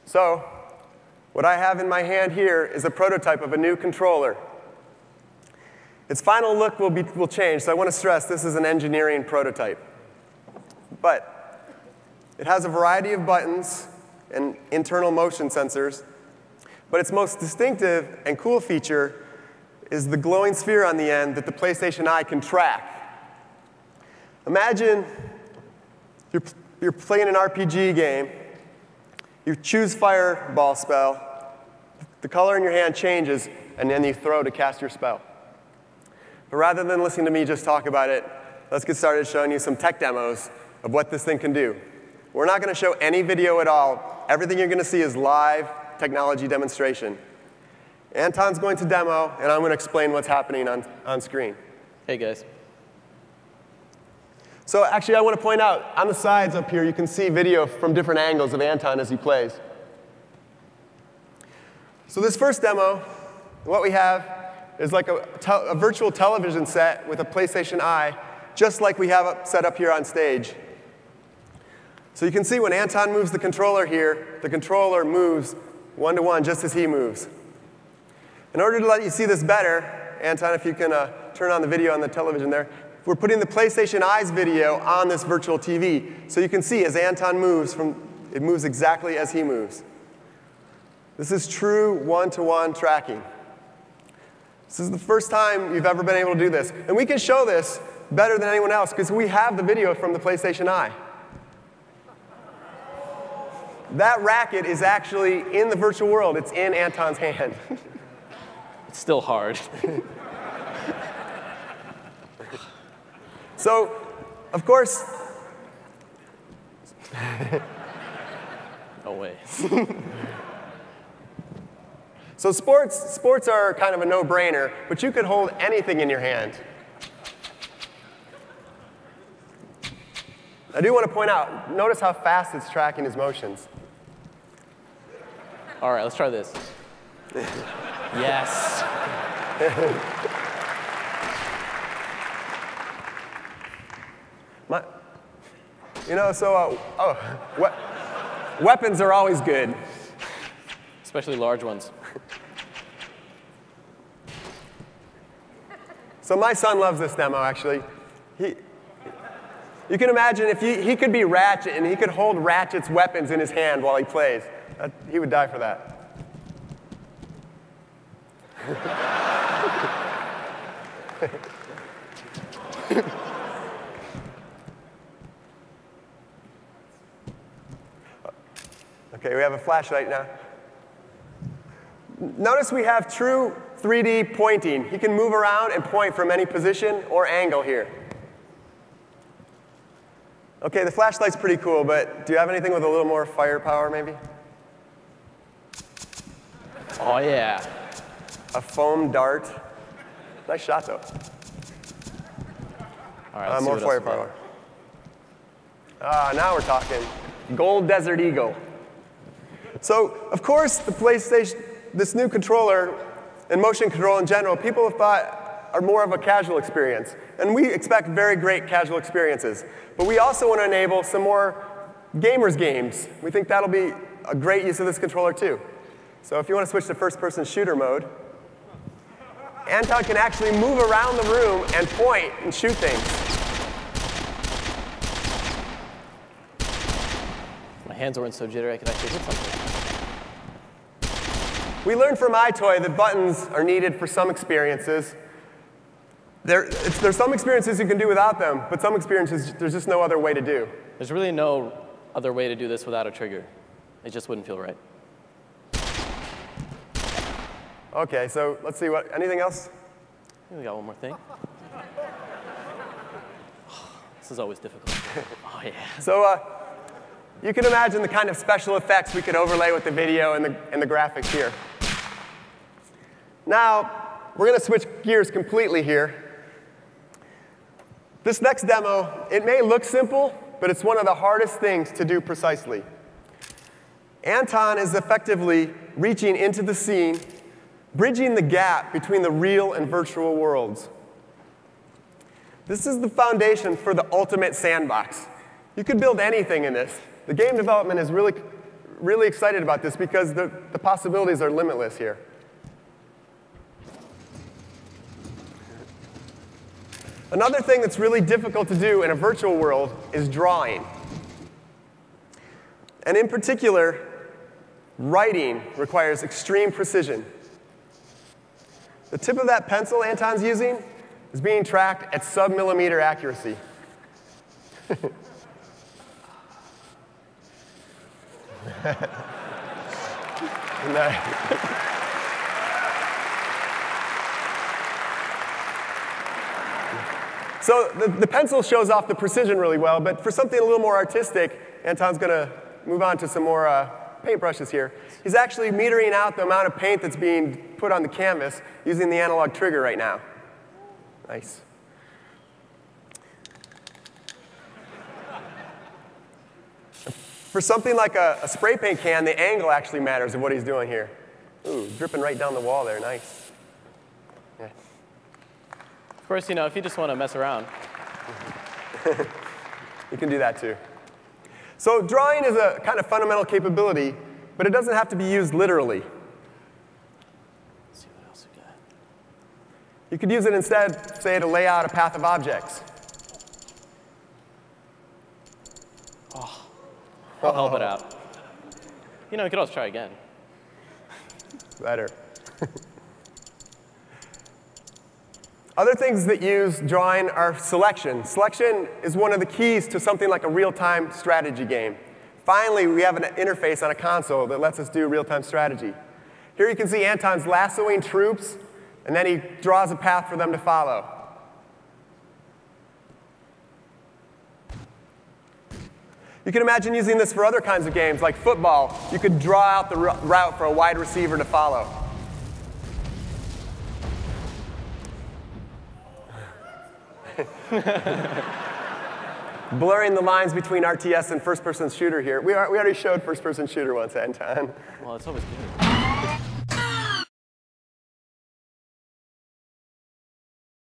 So what I have in my hand here is a prototype of a new controller. Its final look will change, so I want to stress this is an engineering prototype. But it has a variety of buttons and internal motion sensors. But its most distinctive and cool feature is the glowing sphere on the end that the PlayStation Eye can track. Imagine you're playing an RPG game. You choose Fireball spell. The color in your hand changes, and then you throw to cast your spell. But rather than listening to me just talk about it, let's get started showing you some tech demos of what this thing can do. We're not going to show any video at all. Everything you're going to see is live technology demonstration. Anton's going to demo, and I'm going to explain what's happening on screen. Hey, guys. So actually, I want to point out, on the sides up here, you can see video from different angles of Anton as he plays. So this first demo, what we have is like a virtual television set with a PlayStation Eye, just like we have set up here on stage. So you can see when Anton moves the controller here, the controller moves one-to-one just as he moves. In order to let you see this better, Anton, if you can turn on the video on the television there, we're putting the PlayStation Eye's video on this virtual TV. So you can see as Anton moves, it moves exactly as he moves. This is true one-to-one tracking. This is the first time you've ever been able to do this. And we can show this better than anyone else because we have the video from the PlayStation Eye. That racket is actually in the virtual world. It's in Anton's hand. It's still hard. So, of course, no way. So sports are kind of a no-brainer, but you could hold anything in your hand. I do want to point out, notice how fast it's tracking his motions. All right, let's try this. Yes. Weapons are always good. Especially large ones. So my son loves this demo, actually. You can imagine if he could be Ratchet and he could hold Ratchet's weapons in his hand while he plays. He would die for that. OK, we have a flashlight now. Notice we have true 3D pointing. He can move around and point from any position or angle here. OK, the flashlight's pretty cool, but do you have anything with a little more firepower, maybe? Oh, yeah. A foam dart. Nice shot, though. All right, more firepower. Now we're talking. Gold Desert Eagle. So, of course, the PlayStation, this new controller, and motion control in general, people have thought are more of a casual experience. And we expect very great casual experiences. But we also want to enable some more gamers games. We think that'll be a great use of this controller, too. So if you want to switch to first-person shooter mode, Anton can actually move around the room and point and shoot things. My hands weren't so jittery I could actually hit something. We learned from iToy that buttons are needed for some experiences. There's some experiences you can do without them, but some experiences there's just no other way to do. There's really no other way to do this without a trigger. It just wouldn't feel right. OK, so let's see anything else? We got one more thing. This is always difficult. Oh, yeah. So you can imagine the kind of special effects we could overlay with the video and the graphics here. Now, we're going to switch gears completely here. This next demo, it may look simple, but it's one of the hardest things to do precisely. Anton is effectively reaching into the scene, bridging the gap between the real and virtual worlds. This is the foundation for the ultimate sandbox. You could build anything in this. The game development is really excited about this because the possibilities are limitless here. Another thing that's really difficult to do in a virtual world is drawing. And in particular, writing requires extreme precision. The tip of that pencil Anton's using is being tracked at sub-millimeter accuracy. So the pencil shows off the precision really well, but for something a little more artistic, Anton's going to move on to some more paintbrushes here. He's actually metering out the amount of paint that's being put on the canvas using the analog trigger right now. Nice. For something like a spray paint can, the angle actually matters of what he's doing here. Ooh, dripping right down the wall there. Nice. Yeah. Of course, if you just want to mess around. You can do that too. So drawing is a kind of fundamental capability, but it doesn't have to be used literally. Let's see what else we got. You could use it instead, say, to lay out a path of objects. I'll help it out. You could always try again. Better. Other things that use drawing are selection. Selection is one of the keys to something like a real-time strategy game. Finally, we have an interface on a console that lets us do real-time strategy. Here you can see Anton's lassoing troops, and then he draws a path for them to follow. You can imagine using this for other kinds of games, like football. You could draw out the route for a wide receiver to follow. Blurring the lines between RTS and first-person shooter here. We already showed first-person shooter once, Anton. Well, it's always good.